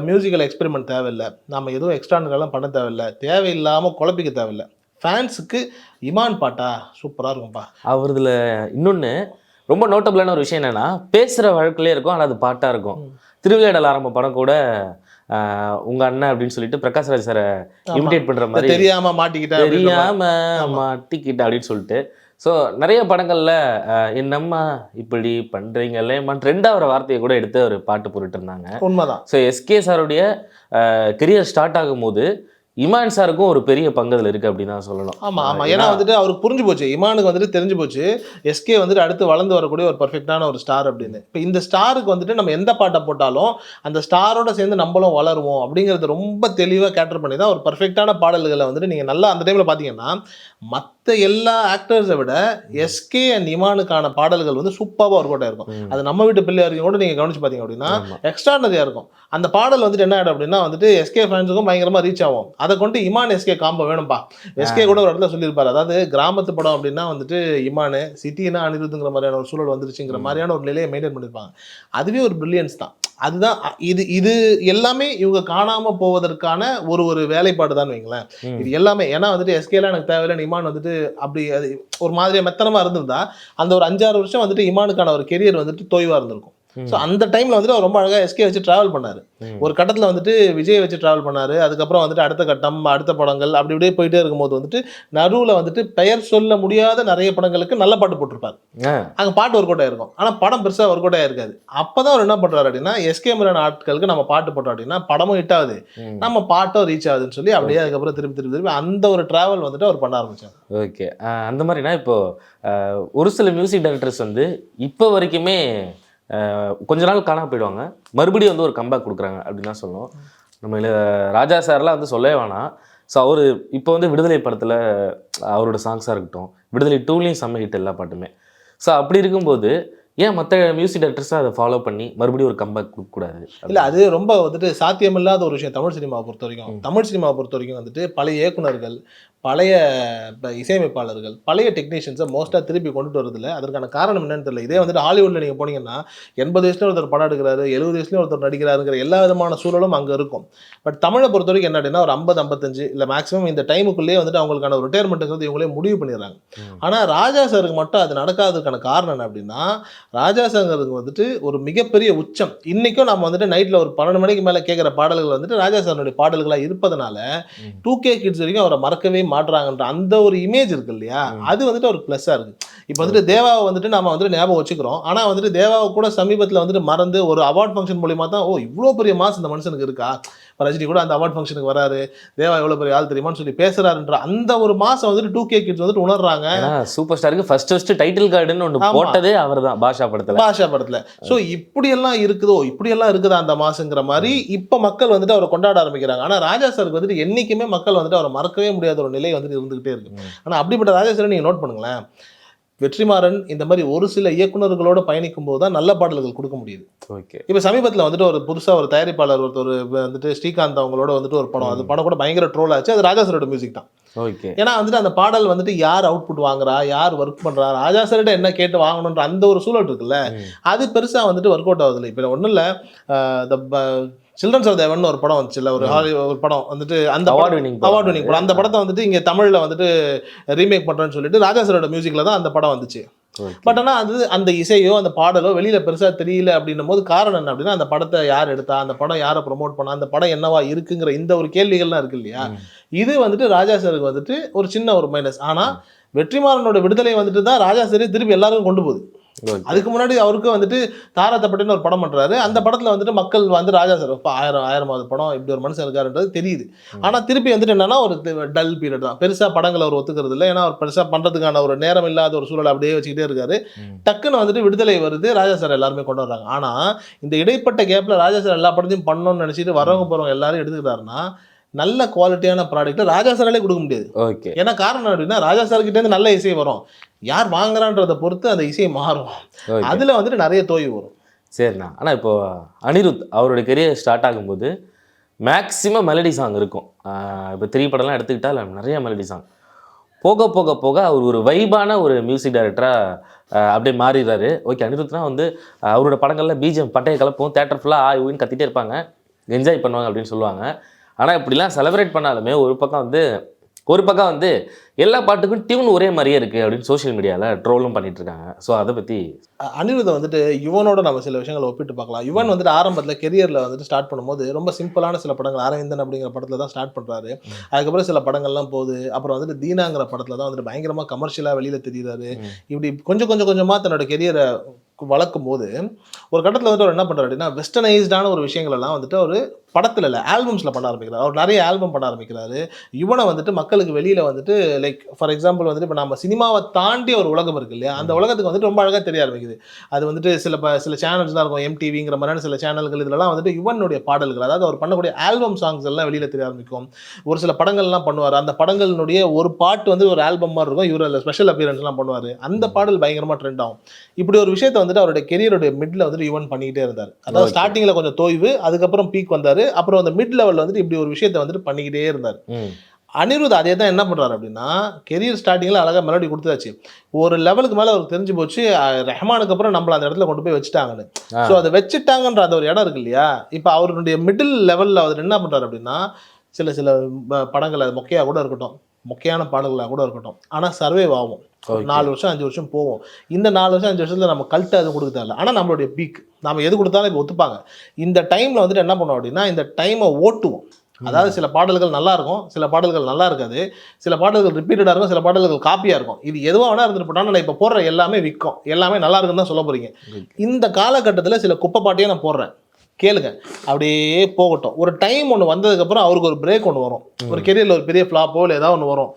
மியூசிக்கல் எக்ஸ்பெரிமெண்ட் தேவையில்லை, நம்ம எதுவும் எக்ஸ்ட்ரானுக்கெல்லாம் பண்ண தேவையில்லை, தேவையில்லாமல் குழப்பிக்க தேவையில்லை, ஃபேன்ஸுக்கு இமான் பாட்டா சூப்பராக இருக்கும்ப்பா. அவரதுல இன்னொன்று ரொம்ப நோட்டபிளான ஒரு விஷயம் என்னென்னா பேசுகிற வழக்கிலே இருக்கும், ஆனால் அது பாட்டாக இருக்கும். திருவிளையாடல் ஆரம்ப படம் கூட உங்க அண்ணன் அப்படின்னு சொல்லிட்டு பிரகாஷ் ராஜ் சாரை இமிடேட் பண்ற மாதிரி தெரியாம மாட்டிக்கிட்டேன் அப்படின்னு சொல்லிட்டு. ஸோ நிறைய படங்கள்ல என்னம்மா இப்படி பண்றீங்களே ரெண்டாவது வார்த்தையை கூட எடுத்து ஒரு பாட்டு போட்டுட்டு இருந்தாங்க. உண்மைதான். ஸோ எஸ்கே சாருடைய கெரியர் ஸ்டார்ட் ஆகும் போது இமான் சாருக்கும் ஒரு பெரிய பங்கு அதில் இருக்குது அப்படின்னு தான் சொல்லணும். ஆமாம், ஏன்னா வந்துட்டு அவருக்கு புரிஞ்சு போச்சு, இமானுக்கு வந்துட்டு தெரிஞ்சு போச்சு எஸ்கே வந்துட்டு அடுத்து வளர்ந்து வரக்கூடிய ஒரு பர்ஃபெக்டான ஒரு ஸ்டார் அப்படின்னு. இப்போ இந்த ஸ்டாருக்கு வந்துட்டு நம்ம எந்த பாட்டை போட்டாலும் அந்த ஸ்டாரோட சேர்ந்து நம்மளும் வளருவோம் அப்படிங்கிறது ரொம்ப தெளிவாக கேட்டர் பண்ணி தான் ஒரு பர்ஃபெக்டான பாடல்களை வந்துட்டு நீங்கள் நல்லா அந்த டைமில் பார்த்தீங்கன்னா மற்ற எல்லா ஆக்டர்ஸை விட எஸ்கே அண்ட் இமானுக்கான பாடல்கள் வந்து சூப்பராக ஒர்க் அவுட் ஆயிருக்கும். அது நம்ம வீட்டு பிள்ளையாரையும் கூட நீங்கள் கவனிச்சு பார்த்தீங்க அப்படின்னா எக்ஸ்ட்ரானரியாக இருக்கும். அந்த பாடல் வந்துட்டு என்ன ஆகிடும் அப்படின்னா வந்துட்டு எஸ்கே ஃபேன்ஸுக்கும் பயங்கரமாக ரீச் ஆகும். அதை கொண்டு இமான் எஸ்கே காம்போ வேணும்பா. எஸ்கே கூட ஒரு இடத்துல சொல்லியிருப்பாரு, அதாவது கிராமத்து படம் அப்படின்னா வந்துட்டு இமானு, சிட்டினா அனிருத்துங்கிற மாதிரியான ஒரு சூழல் வந்துருச்சுங்கிற மாதிரியான ஒரு நிலையை மெயின்டைன் பண்ணியிருப்பாங்க. அதுவே ஒரு பிரில்லியன்ஸ் தான். அதுதான் இது எல்லாமே இவங்க காணாம போவதற்கான ஒரு வேலைப்பாடு தான் வைங்களேன். இது எல்லாமே ஏன்னா வந்துட்டு எஸ்கேலாம் எனக்கு தேவையில்லை, இமான் வந்துட்டு அப்படி அது ஒரு மாதிரியா மெத்தனமா இருந்திருந்தா அந்த ஒரு 5-6 வருஷம் வந்துட்டு இமானுக்கான ஒரு கெரியர் வந்துட்டு தொய்வா இருந்திருக்கும். ஸோ அந்த டைமில் வந்துட்டு அவர் ரொம்ப அழகாக எஸ்கே வச்சு ட்ராவல் பண்ணார். ஒரு கட்டத்தில் வந்துட்டு விஜய் வச்சு ட்ராவல் பண்ணார். அதுக்கப்புறம் வந்துட்டு அடுத்த கட்டம், அடுத்த படங்கள் அப்படி இப்படியே போயிட்டே இருக்கும்போது வந்துட்டு நடுவில் வந்துட்டு பெயர் சொல்ல முடியாத நிறைய படங்களுக்கு நல்ல பாட்டு போட்டிருப்பார். அங்கே பாட்டு ஒர்க் அவுட் ஆயிருக்கும், ஆனால் படம் பெருசாக ஒர்க் அவுட் ஆயிருக்காது. அப்போ தான் அவர் என்ன பண்ணுறாரு அப்படின்னா எஸ்கே மாதிரியான ஆட்களுக்கு நம்ம பாட்டு போட்டோம் அப்படின்னா படமும் ஹிட் ஆகுது, நம்ம பாட்டும் ரீச் ஆகுதுன்னு சொல்லி அப்படியே அதுக்கப்புறம் திருப்பி அந்த ஒரு ட்ராவல் வந்துட்டு அவர் பண்ண ஆரம்பிச்சார். ஓகே, அந்த மாதிரினா இப்போ ஒரு சில மியூசிக் டைரக்டர்ஸ் வந்து இப்போ வரைக்குமே கொஞ்ச நாள் காணாம போயிடுவாங்க, மறுபடியும் வந்து ஒரு கம்பேக் கொடுக்குறாங்க அப்படின்னு தான் சொல்லணும். நம்ம ராஜா சார்லாம் வந்து சொல்லவே வேணாம். ஸோ அவர் இப்போ வந்து விடுதலை படத்தில் அவரோட சாங்ஸாக இருக்கட்டும், விடுதலை 2லையும் செம்ம ஹிட் எல்லா பாட்டுமே. ஸோ அப்படி இருக்கும்போது ஏன் மற்ற மியூசிக் டைரக்டர்ஸாக அதை ஃபாலோ பண்ணி மறுபடியும் ஒரு கம்பேக் கொடுக்கக்கூடாது? இல்லை, அது ரொம்ப வந்துட்டு சாத்தியமில்லாத ஒரு விஷயம் தமிழ் சினிமாவை பொறுத்த வரைக்கும். தமிழ் சினிமாவை பொறுத்த வரைக்கும் வந்துட்டு பழைய இயக்குனர்கள், பழைய இசையமைப்பாளர்கள், பழைய டெக்னீஷியன்ஸை மோஸ்ட்டாக திருப்பி கொண்டுட்டு வரதில்லை. அதற்கான காரணம் என்னன்னு தெரியல. இதே வந்துட்டு ஹாலிவுட்டில் நீங்கள் போனீங்கன்னா 80 வயசுலேயும் ஒருத்தர் படம் எடுக்கிறாரு, 70 வயசுலேயும் ஒருத்தர் நடிக்கிறாருங்கிற எல்லா விதமான சூழலும் அங்கே இருக்கும். பட் தமிழை பொறுத்த வரைக்கும் என்ன அப்படின்னா ஒரு 50-55 இல்லை மேக்ஸிமம் இந்த டைமுக்குள்ளேயே வந்துட்டு அவங்களுக்கான ஒரு ரிட்டையர்மெண்ட்டுங்கிறது இவங்களே முடிவு பண்ணிடுறாங்க. ஆனால் ராஜா சாருக்கு மட்டும் அது நடக்காததுக்கான காரணம் என்ன அப்படின்னா ராஜா சாருக்கு வந்துட்டு ஒரு மிகப்பெரிய உச்சம். இன்னைக்கும் நம்ம வந்துட்டு நைட்ல ஒரு 12 மணிக்கு மேல கேட்குற பாடல்கள் வந்துட்டு ராஜா சாருடைய பாடல்களா இருப்பதனால 2K கிட்ஸ் வரைக்கும் அவரை மறக்கவே மாட்றாங்கன்ற அந்த ஒரு இமேஜ் இருக்கு இல்லையா, அது வந்துட்டு ஒரு ப்ளஸ்ஸா இருக்கு. இப்போ வந்துட்டு தேவாவை வந்துட்டு நம்ம வந்துட்டு ஞாபகம் வச்சுக்கிறோம். ஆனா வந்துட்டு தேவாவை கூட சமீபத்தில் வந்துட்டு மறந்து ஒரு அவார்ட் ஃபங்க்ஷன் மூலியமா தான், ஓ இவ்வளோ பெரிய மாஸ் இந்த மனுஷனுக்கு இருக்கா, இப்போ ரஜினி கூட அந்த அவார்ட் ஃபங்க்ஷனுக்கு வராரு, தேவா எவ்வளோ பெரிய ஆள் தெரியுமான்னு சொல்லி பேசுறாருன்ற அந்த ஒரு மாசம் வந்துட்டு 2K கிட்ஸ் வந்துட்டு உணர்றாங்க. சூப்பர் ஸ்டாருக்கு ஃபர்ஸ்ட் டைட்டில் கார்டுன்னு ஒன்று போட்டதே அவர் தான் பாஷா படத்துல. ஸோ இப்படியெல்லாம் இருக்குதா அந்த மாசுங்கிற மாதிரி இப்போ மக்கள் வந்துட்டு அவரை கொண்டாட ஆரம்பிக்கிறாங்க. ஆனால் ராஜா சாருக்கு வந்துட்டு என்னைக்குமே மக்கள் வந்துட்டு அவரை மறக்கவே முடியாத ஒரு நிலை வந்துட்டு இருந்துகிட்டே இருக்கு. ஆனால் அப்படிப்பட்ட ராஜா சாரை நீங்கள் நோட் பண்ணுங்களேன், வெற்றிமாறன் இந்த மாதிரி ஒரு சில இயக்குநர்களோட பயணிக்கும் போது தான் நல்ல பாடல்கள் கொடுக்க முடியுது. ஓகே, இப்போ சமீபத்தில் வந்துட்டு ஒரு புதுசாக ஒரு தயாரிப்பாளர் ஒருத்தர் வந்துட்டு ஸ்ரீகாந்த் அவங்களோட வந்துட்டு ஒரு படம், அது படம் கூட பயங்கர ட்ரோல் ஆச்சு. அது ராஜா சாரோட மியூசிக் தான். ஓகே, ஏன்னா வந்துட்டு அந்த பாடல் வந்துட்டு யார் அவுட்புட் வாங்குறா, யார் ஒர்க் பண்றா, ராஜா சார்கிட்ட என்ன கேட்டு வாங்கணுன்ற அந்த ஒரு சூழல் இருக்குல்ல, அது பெருசா வந்துட்டு ஒர்க் அவுட் ஆகுது. இப்போ ஒன்றும் இல்லை, சில்ட்ரன்ஸ் ஆஃப் தேவன் ஒரு படம் வந்துச்சுல்ல, ஒரு படம் வந்துட்டு அந்த அவார்ட் வினிங் படம். அந்த படத்தை வந்துட்டு இங்கே தமிழில் வந்துட்டு ரீமேக் பண்ணுறேன்னு சொல்லிட்டு ராஜா சாரோட மியூசிக்கில் தான் அந்த படம் வந்துச்சு. பட் ஆனால் அது அந்த இசையோ அந்த பாடலோ வெளியில் பெருசாக தெரியல அப்படின்னும் போது காரணம் என்ன அப்படின்னா, அந்த படத்தை யார் எடுத்தா, அந்த படம் யாரை ப்ரொமோட் பண்ணா, அந்த படம் என்னவா இருக்குங்கிற இந்த ஒரு கேள்விகள்லாம் இருக்கு இல்லையா. இது வந்துட்டு ராஜா சாருக்கு வந்துட்டு ஒரு சின்ன ஒரு மைனஸ். ஆனால் வெற்றிமாறனோட விடுதலை வந்துட்டு தான் ராஜா சார் திருப்பி எல்லாருக்கும் கொண்டு போகுது. அதுக்கு முன்னாடி அவருக்கு வந்துட்டு தாராத்தப்பட்டின்னு ஒரு படம் பண்றாரு. அந்த படத்துல வந்துட்டு மக்கள் வந்து ராஜா சார் ஆயிரமாவது படம், இப்படி ஒரு மனுஷன் இருக்காருன்றது தெரியுது. ஆனா திருப்பி வந்துட்டு என்னன்னா ஒரு டல் பீரியட் தான். பெருசா படங்களை அவர் ஒத்துக்கிறது இல்லை. ஏன்னா அவர் பெருசா பண்றதுக்கான ஒரு நேரம் இல்லாத ஒரு சூழல் அப்படியே வச்சுக்கிட்டே இருக்காரு. டக்குன்னு வந்துட்டு விடுதலை வருது, ராஜா சார் எல்லாருமே கொண்டு வர்றாங்க. ஆனா இந்த இடைப்பட்ட கேப்ல ராஜா சார் எல்லா படத்தையும் பண்ணணும்னு நினைச்சிட்டு வரவங்க போறவங்க எல்லாரும் எடுத்துக்கிட்டாருன்னா நல்ல குவாலிட்டியான ப்ராடக்ட் ராஜா சாராலே கொடுக்க முடியாது. ஓகே, ஏன்னா காரணம் அப்படின்னா ராஜா சார்கிட்ட இருந்து நல்ல இசை வரும், யார் வாங்குறான்றதை பொறுத்து அந்த இசை மாறும். அதுல வந்துட்டு நிறைய தோய்வு வரும். சரிண்ணா. ஆனா இப்போ அனிருத் அவருடைய கெரியர் ஸ்டார்ட் ஆகும்போது மேக்ஸிமம் மெலடி சாங் இருக்கும். இப்போ 3 படம்லாம் எடுத்துக்கிட்டா நிறைய மெலடி சாங். போக போக போக அவர் ஒரு வைபான ஒரு மியூசிக் டைரக்டராக அப்படியே மாறிடுறாரு. ஓகே, அனிருத்னா வந்து அவரோட படங்களில் பிஜிஎம் பட்டையை கலப்போம், தேட்டர் ஃபுல்லாக ஆயுன்னு கத்திட்டே இருப்பாங்க, என்ஜாய் பண்ணுவாங்க அப்படின்னு சொல்லுவாங்க. ஆனால் இப்படிலாம் செலிப்ரேட் பண்ணாலுமே ஒரு பக்கம் வந்து எல்லா பாட்டுக்கும் டியூன் ஒரே மாதிரியே இருக்குது அப்படின்னு சோஷியல் மீடியாவில் ட்ரோலும் பண்ணிட்டு இருக்காங்க. ஸோ அதை பற்றி அனிருத்தை வந்துட்டு யுவனோட நம்ம சில விஷயங்களை ஒப்பிட்டு பார்க்கலாம். யுவன் வந்துட்டு ஆரம்பத்தில் கெரியரில் வந்துட்டு ஸ்டார்ட் பண்ணும்போது ரொம்ப சிம்பிளான சில படங்கள், அரவிந்தன் அப்படிங்கிற படத்தில் தான் ஸ்டார்ட் பண்ணுறாரு. அதுக்கப்புறம் சில படங்கள்லாம் போகுது. அப்புறம் வந்துட்டு தீனாங்கிற படத்தில் தான் வந்துட்டு பயங்கரமாக கமர்ஷியலாக வெளியில் தெரியுறாரு. இப்படி கொஞ்சமாக தன்னோட கெரியரை வளர்க்கும் போது ஒரு கட்டத்தில் வந்துட்டு அவர் என்ன பண்ணுறாரு அப்படின்னா, வெஸ்டர்னைஸ்டான ஒரு விஷயங்கள் எல்லாம் வந்துட்டு ஒரு படத்தில் இல்லை ஆல்பம்ஸில் பண்ண ஆரம்பிக்கிறார். அவர் நிறைய ஆல்பம் பண்ண ஆரம்பிக்கிறாரு. யுவனை வந்துட்டு மக்களுக்கு வெளியில் வந்துட்டு லைக் ஃபார் எக்ஸாம்பிள் வந்துட்டு இப்போ நம்ம சினிமாவை தாண்டி ஒரு உலகம் இருக்கு இல்லையா, அந்த உலகத்துக்கு வந்துட்டு ரொம்ப அழகாக தெரிய ஆரம்பிக்குது. அது வந்துட்டு சில சேனல்ஸ் தான் இருக்கும், MTVங்கிற மாதிரியான சில சேனல்கள், இதெல்லாம் வந்துட்டு யுவனுடைய பாடல்கள், அதாவது அவர் பண்ணக்கூடிய ஆல்பம் சாங்ஸ் எல்லாம் வெளியில் தெரிய ஆரம்பிக்கும். ஒரு சில படங்கள்லாம் பண்ணுவார், அந்த படங்களுடைய ஒரு பாட்டு வந்து ஒரு ஆல்பம் மாதிரி இருக்கும், இவர் ஸ்பெஷல் அப்பியரன்ஸ்லாம் பண்ணுவார், அந்த பாடல் பயங்கரமாக ட்ரெண்ட் ஆகும். இப்படி ஒரு விஷயத்தை வந்துட்டு அவருடைய கெரியருடைய மிட்ல வந்துட்டு யுவன் பண்ணிக்கிட்டே இருந்தார். அதாவது ஸ்டார்டிங்கில் கொஞ்சம் தோய்வு, அதுக்கப்புறம் பீக் வந்தார், அப்புறம் அந்த மிட் லெவலில் வந்துட்டு இப்படி ஒரு விஷயத்தை வந்துட்டு பண்ணிக்கிட்டே இருந்தார். அனிருத் அதே தான் என்ன பண்ணுறாரு அப்படின்னா, கெரியர் ஸ்டார்டிங்கில் அழகாக மெலடி கொடுத்தாச்சு, ஒரு லெவலுக்கு மேலே அவருக்கு தெரிஞ்சு போச்சு ரஹ்மானுக்கு அப்புறம் நம்மளை அந்த இடத்துல கொண்டு போய் வச்சுட்டாங்கன்னு. ஸோ அதை வச்சுட்டாங்கன்ற அந்த ஒரு இடம் இருக்கு இல்லையா, இப்போ அவருடைய மிடில் லெவலில் அவர் என்ன பண்ணுறாரு அப்படின்னா, சில படங்கள் அது மொக்கையாக கூட இருக்கட்டும், மொக்கையான பாடல்களாக கூட இருக்கட்டும், ஆனால் சர்வே ஆகும், 4 வருஷம் 5 வருஷம் போவோம். இந்த 4 வருஷம் 5 வருஷத்தில் நம்ம கல்ட்டு அது கொடுக்க தேவையில்ல. ஆனால் நம்மளுடைய பீக் நம்ம எது கொடுத்தாலும் இப்போ ஒத்துப்பாங்க. இந்த டைமில் வந்துட்டு என்ன பண்ணுவோம் அப்படின்னா, இந்த டைமை ஓட்டுவோம். அதாவது சில பாடல்கள் நல்லா இருக்கும், சில பாடல்கள் நல்லா இருக்காது, சில பாடல்கள் ரிப்பீட்டடாக இருக்கும், சில பாடல்கள் காப்பியாக இருக்கும். இது எதுவாக வேணா இருந்துட்டு போட்டாலும் நான் இப்போ போடுற எல்லாமே விற்கும், எல்லாமே நல்லா இருக்குன்னு தான் சொல்ல போகிறீங்க. இந்த காலகட்டத்தில் சில குப்பை பாட்டையே நான் போடுறேன், கேளுங்க, அப்படியே போகட்டும். ஒரு டைம் ஒன்று வந்ததுக்கப்புறம் அவருக்கு ஒரு பிரேக் ஒன்று வரும், ஒரு கெரியரில் ஒரு பெரிய ஃப்ளாப்போ இல்லை ஏதாவது ஒன்று வரும்.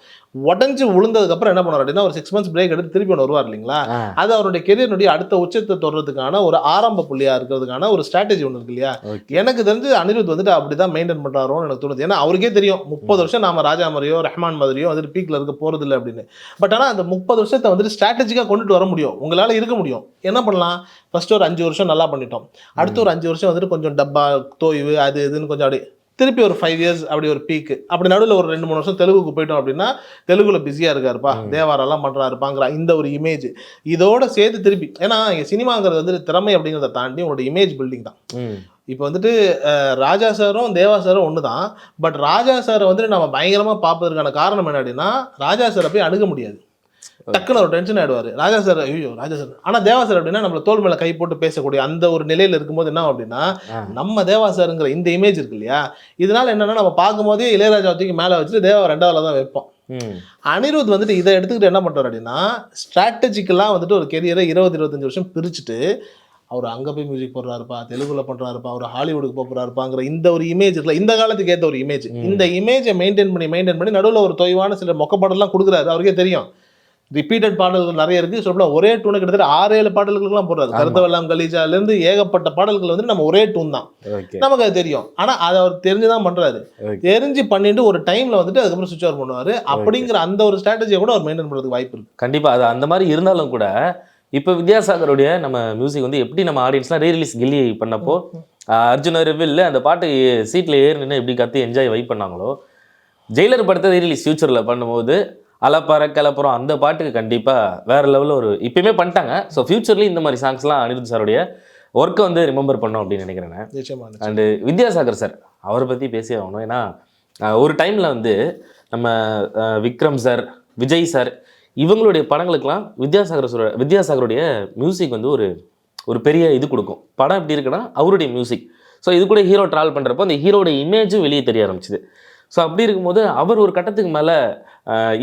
உடஞ்சி விழுந்ததுக்கப்புறம் என்ன பண்ணுவார் அப்படின்னா, ஒரு 6 months பிரேக் எடுத்து திருப்பி ஒன்று வருவார் இல்லைங்களா. அது அவருடைய கெரியருடைய அடுத்த உச்சத்தை தொடர்றதுக்கான ஒரு ஆரம்ப புள்ளியாக இருக்கிறதுக்கான ஒரு ஸ்ட்ராட்டஜி ஒன்று இருக்கு இல்லையா. எனக்கு தெரிஞ்சு அனிருத் வந்துட்டு அப்படி தான் மெயின்டைன் பண்ணுறாரோன்னு எனக்கு தோணுது. ஏன்னா அவருக்கே தெரியும் 30 வருஷம் நாம ராஜா மாதிரியோ ரஹ்மான் மாதிரியோ வந்துட்டு பீக்கில் இருக்க போகிறது இல்லை அப்படின்னு. பட் ஆனால் அந்த 30 வருஷத்தை வந்துட்டு ஸ்ட்ராட்டஜிக்காக கொண்டுட்டு வர முடியும், உங்களால் இருக்க முடியும். என்ன பண்ணலாம், ஃபர்ஸ்ட் ஒரு 5 வருஷம் நல்லா பண்ணிட்டோம், அடுத்து ஒரு 5 வருஷம் வந்துட்டு கொஞ்சம் டப்பா தோய்வு அது இதுன்னு கொஞ்சம் அப்படி திருப்பி ஒரு 5 years அப்படி ஒரு பீக்கு, அப்படி நடுவில் ஒரு 2-3 வருஷம் தெலுங்குக்கு போயிட்டோம் அப்படின்னா, தெலுங்குல பிஸியாக இருக்காருப்பா, தேவாரெல்லாம் பண்ணுறாருப்பாங்கிற இந்த ஒரு இமேஜ் இதோட சேர்த்து திருப்பி. ஏன்னா இங்கே சினிமாங்கிறது வந்துட்டு திறமை அப்படிங்கிறத தாண்டி உங்களோட இமேஜ் பில்டிங் தான். இப்போ வந்துட்டு ராஜா சாரும் தேவா சாரும் ஒன்று தான். பட் ராஜா சாரை வந்துட்டு நம்ம பயங்கரமாக பார்ப்பதற்கான காரணம் என்ன அப்படின்னா, ராஜா சாரை போய் அணுக முடியாது. டக்குன்னு ஒரு டென்ஷன் ஆயிடுவாரு. ராஜா சார் ஐயோ ராஜா சார். ஆனா தேவா சார் அப்படின்னா நம்மள தோள் மேல கை போட்டு பேசக்கூடிய அந்த ஒரு நிலையில இருக்கும்போது என்ன அப்படின்னா நம்ம தேவா சாருங்கிற இந்த இமேஜ் இருக்கு இல்லையா, இதனால என்னன்னா நம்ம பார்க்கும்போதே இளையராஜா தூக்கி மேல வச்சுட்டு தேவா 2வது தான் வைப்போம். அனிருத் வந்துட்டு இதை எடுத்துக்கிட்டு என்ன பண்றாரு அப்படின்னா ஸ்ட்ராட்டஜிக்கலா வந்துட்டு ஒரு கெரியரை 20-25 வருஷம் பிரிச்சுட்டு அவர் அங்கே போய் மியூசிக் போடுறாருப்பா, தெலுங்குல பண்ணுறாருப்பா, அவர் ஹாலிவுட்டுக்கு போகிறாருப்பாங்கிற இந்த ஒரு இமேஜ் இருக்குல்ல, இந்த காலத்துக்கு ஏற்ற ஒரு இமேஜ், இந்த இமேஜை மெயின்டைன் பண்ணி நடுவில் ஒரு தொய்வான சில மொக்கப்படலாம் கொடுக்குறாரு. அவருக்கே தெரியும் ரிப்பீட்டட் பாடல்கள் நிறைய இருக்குது. சொல்லப்போனால் ஒரே டூனை கிட்டத்தட்ட 6-7 பாடல்களுக்குலாம் போடுறாரு. கருத்தவெல்லாம் கலீஜாலேருந்து ஏகப்பட்ட பாடல்கள் வந்துட்டு நம்ம ஒரே டூன் தான், நமக்கு அது தெரியும். ஆனால் அதை அவர் தெரிஞ்சுதான் பண்ணுறாரு. தெரிஞ்சு பண்ணிட்டு ஒரு டைமில் வந்துட்டு அதுக்கப்புறம் சுவிட்ச் ஆஃப் பண்ணுவார். அப்படிங்கிற அந்த ஒரு ஸ்ட்ராட்டஜியை கூட அவர் மெயின்டைன் பண்ணுறதுக்கு வாய்ப்பு இருக்குது. கண்டிப்பாக அது அந்த மாதிரி இருந்தாலும் கூட இப்போ வித்யாசாகருடைய நம்ம மியூசிக் வந்து எப்படி நம்ம ஆடியன்ஸ்லாம் ரீரிலீஸ் கில்லி பண்ணப்போ அர்ஜுன ரிவில்ல அந்த பாட்டு சீட்டில் ஏறி நின்று எப்படி கற்று என்ஜாய் வைப் பண்ணாங்களோ, ஜெயிலர் படத்தை ரீரிலீஸ் ஃபியூச்சரில் பண்ணும்போது அலப்பற கிளப்புறம் அந்த பாட்டுக்கு கண்டிப்பாக வேறு லெவலில் ஒரு இப்போயுமே பண்ணிட்டாங்க. ஸோ ஃபியூச்சர்லேயும் இந்த மாதிரி சாங்ஸ்லாம் அனிருத் சாருடைய ஒர்க்கை வந்து ரிமெம்பர் பண்ணோம் அப்படின்னு நினைக்கிறேன். அண்டு வித்யாசாகர் சார் அவரை பற்றி பேசி ஆகணும். ஏன்னா ஒரு டைமில் வந்து நம்ம விக்ரம் சார், விஜய் சார் இவங்களுடைய படங்களுக்கெல்லாம் வித்யாசாகருடைய மியூசிக் வந்து ஒரு பெரிய இது கொடுக்கும். படம் எப்படி இருக்குன்னா அவருடைய மியூசிக். ஸோ இது கூட ஹீரோ ட்ராவல் பண்ணுறப்போ அந்த ஹீரோடைய இமேஜும் வெளியே தெரிய ஆரம்பிச்சுது. ஸோ அப்படி இருக்கும்போது அவர் ஒரு கட்டத்துக்கு மேலே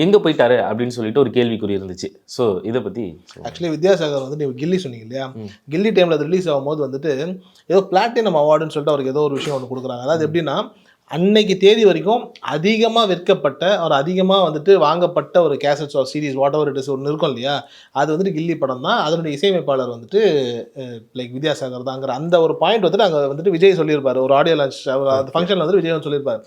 எங்கே போயிட்டாரு அப்படின்னு சொல்லிட்டு ஒரு கேள்விக்குறி இருந்துச்சு. ஸோ இதை பற்றி ஆக்சுவலி வித்யாசாகர் வந்து நீங்கள் கில்லி சொன்னீங்க இல்லையா, கில்லி டைமில் அது ரிலீஸ் ஆகும்போது வந்துட்டு ஏதோ பிளாட்டினம் அவார்டுன்னு சொல்லிட்டு அவருக்கு ஏதோ ஒரு விஷயம் ஒன்று கொடுக்குறாங்க. அதாவது எப்படின்னா அன்னைக்கு தேதி வரைக்கும் அதிகமாக விற்கப்பட்ட ஒரு அதிகமாக வந்துட்டு வாங்கப்பட்ட ஒரு கேசட்ஸ் ஒரு series what ever it is ஒன்று இருக்கும் இல்லையா, அது வந்துட்டு கில்லி படம் தான். அதனுடைய இசையமைப்பாளர் வந்துட்டு லைக் வித்யாசாகர் தாங்கிற அந்த ஒரு பாயிண்ட் வந்துட்டு அங்கே வந்துட்டு விஜய் சொல்லியிருப்பார். ஒரு ஆடியோ லான்ச் அந்த ஃபங்க்ஷனில் வந்துட்டு விஜய் சொல்லியிருப்பார்,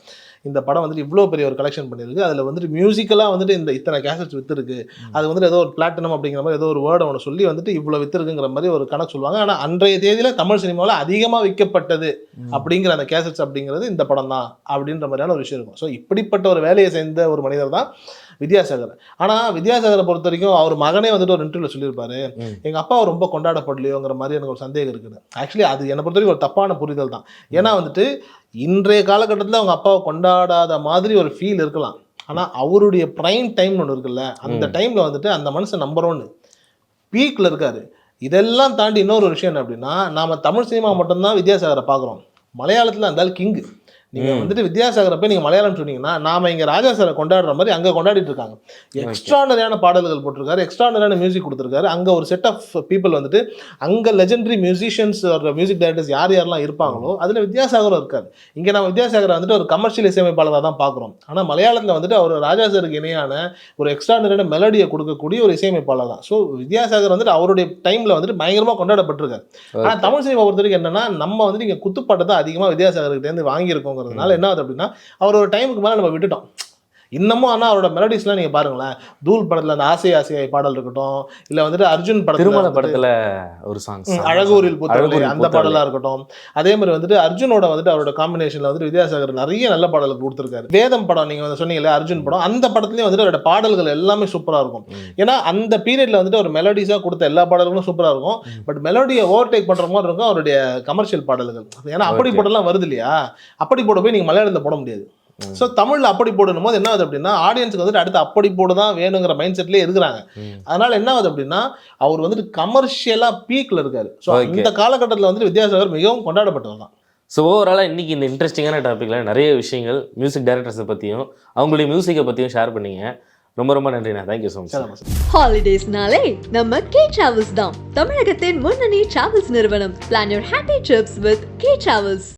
இந்த படம் வந்துட்டு இவ்வளோ பெரிய ஒரு கலெக்ஷன் பண்ணியிருக்கு, அதில் வந்துட்டு மியூசிக்கலாக வந்துட்டு இந்த இத்தனை கேசட்ஸ் விற்றுருக்கு, அது வந்துட்டு ஏதோ ஒரு பிளாட்டினம் அப்படிங்கிற மாதிரி ஏதோ ஒரு வேர்டை ஒன்று சொல்லி வந்துட்டு இவ்வளோ விற்றுருக்குங்கிற மாதிரி ஒரு கணக்கு சொல்லுவாங்க. ஆனால் அன்றைய தேதியில் தமிழ் சினிமாவில் அதிகமாக விற்கப்பட்டது அப்படிங்கிற அந்த கேசட்ஸ் அப்படிங்கிறது இந்த படம் தான் அப்படின்ற மாதிரியான ஒரு விஷயம் இருக்கும். ஸோ இப்படிப்பட்ட ஒரு வேலையை செய்த ஒரு மனிதர் தான் வித்யாசாகர். ஆனால் வித்யாசாகரை பொறுத்த வரைக்கும் அவர் மகனே வந்துட்டு ஒரு இன்டர்வியூவில் சொல்லியிருப்பாரு, எங்கள் அப்பா ரொம்ப கொண்டாடப்படலையோங்கிற மாதிரி எனக்கு ஒரு சந்தேகம் இருக்குது. ஆக்சுவலி அது என்னை பொறுத்த வரைக்கும் ஒரு தப்பான புரிதல் தான். ஏன்னா வந்துட்டு இன்றைய காலகட்டத்தில் அவங்க அப்பாவை கொண்டாடாத மாதிரி ஒரு ஃபீல் இருக்கலாம். ஆனால் அவருடைய ப்ரைம் டைம்னு ஒன்று இருக்குல்ல, அந்த டைமில் வந்துட்டு அந்த மனுஷன் நம்பர் 1 பீக்கில் இருக்காரு. இதெல்லாம் தாண்டி இன்னொரு விஷயம் என்ன அப்படின்னா, நாம் தமிழ் சினிமா மட்டும்தான் வித்யாசாகரை பார்க்குறோம். மலையாளத்தில் அந்த கிங்கு. நீங்கள் வந்துட்டு வித்யாசாகரை போய் நீங்கள் மலையாளம் சொன்னீங்கன்னா நாம் இங்கே ராஜா சாரை கொண்டாடுற மாதிரி அங்கே கொண்டாடிட்டு இருக்காங்க. எக்ஸ்ட்ரானரியான பாடல்கள் போட்டிருக்காரு, எக்ஸ்ட்ரானரியான மியூசிக் கொடுத்துருக்காரு. அங்கே ஒரு செட் ஆஃப் பீப்புள் வந்துட்டு அங்கே லெஜெண்டரி மியூசிஷியன்ஸ் மியூசிக் டைரக்டர்ஸ் யாரெல்லாம் இருப்பாங்களோ அதில் வித்யாசாகரும் இருக்காரு. இங்கே நம்ம வித்யாசாகரை வந்துட்டு ஒரு கமர்ஷியல் இசையமைப்பாளராக தான் பார்க்குறோம். ஆனால் மலையாளத்தில் வந்துட்டு அவர் ராஜா சாருக்கு இணையான ஒரு எக்ஸ்ட்ரானரியான மெலடியை கொடுக்கக்கூடிய ஒரு இசையமைப்பாளர் தான். ஸோ வித்யாசாகர் வந்துட்டு அவருடைய டைமில் வந்துட்டு பயங்கரமாக கொண்டாடப்பட்டிருக்காரு. ஆனால் தமிழ் சினிமா பொறுத்த வரைக்கும் என்னன்னா நம்ம வந்துட்டு இங்கே குத்துப்பாட்டை தான் அதிகமாக வித்யாசாகர்கிட்டேருந்து வாங்கியிருக்கோம். அதனால என்ன ஆகுது அப்படின்னா அவர் ஒரு டைமுக்கு மேலே நம்ம விட்டுட்டோம். இன்னமும் ஆனால் அவரோட மெலடிஸ்லாம் நீங்கள் பாருங்களேன், தூள் படத்தில் அந்த ஆசை ஆசையாய் பாடல் இருக்கட்டும், இல்லை வந்துட்டு அர்ஜுன் திருமண படத்தில் ஒரு சாங்ஸ் அழகூரில் புத்தகம் அந்த பாடலாக இருக்கட்டும். அதே மாதிரி வந்துட்டு அர்ஜுனோட வந்துட்டு அவரோட காம்பினேஷனில் வந்துட்டு வித்யாசாகர் நிறைய நல்ல பாடல்கள் கொடுத்துருக்காரு. வேதம் படம் நீங்கள் வந்து சொன்னீங்களே அர்ஜுன் படம், அந்த படத்துலேயும் வந்துட்டு அவரோட பாடல்கள் எல்லாமே சூப்பராக இருக்கும். ஏன்னா அந்த பீரியடில் வந்துட்டு ஒரு மெலடிஸாக கொடுத்த எல்லா பாடல்களும் சூப்பராக இருக்கும். பட் மெலடியை ஓவர்டேக் பண்ணுற மாதிரி இருக்கும் அவருடைய கமர்ஷியல் பாடல்கள். ஏன்னா அப்படி போடலாம் வருது இல்லையா, அப்படி போட போய் நீங்கள் மலையாளத்தில் போட முடியாது. ஸோ தமிழில் அப்படி போடணும் போது என்ன ஆகுது அப்படின்னா ஆடியன்ஸுக்கு வந்துட்டு அடுத்து அப்படி போடு தான் வேணுங்கிற மைண்ட் செட்லேயே இருக்கிறாங்க. அதனால என்ன ஆகுது அப்படின்னா அவர் வந்துட்டு கமர்ஷியலாக பீக்கில் இருக்காரு. ஸோ இந்த காலகட்டத்தில் வந்துட்டு வித்யாசாகர் மிகவும் கொண்டாடப்பட்டவர் தான். ஸோ ஓவராலாக இன்றைக்கி இந்த இன்ட்ரெஸ்டிங்கான டாப்பிக்கில் நிறைய விஷயங்கள் மியூசிக் டைரக்டர்ஸை பற்றியும் அவங்களுடைய மியூசிக்கை பற்றியும் ஷேர் பண்ணீங்க. ரொம்ப ரொம்ப நன்றிண்ணா. Thank you so much. ஹாலிடேஸ்னாலே நம்ம கே டிராவல்ஸ் தான் தமிழகத்தின் முன்னணி டிராவல்ஸ் நிறுவனம். Plan your happy trips with K travels.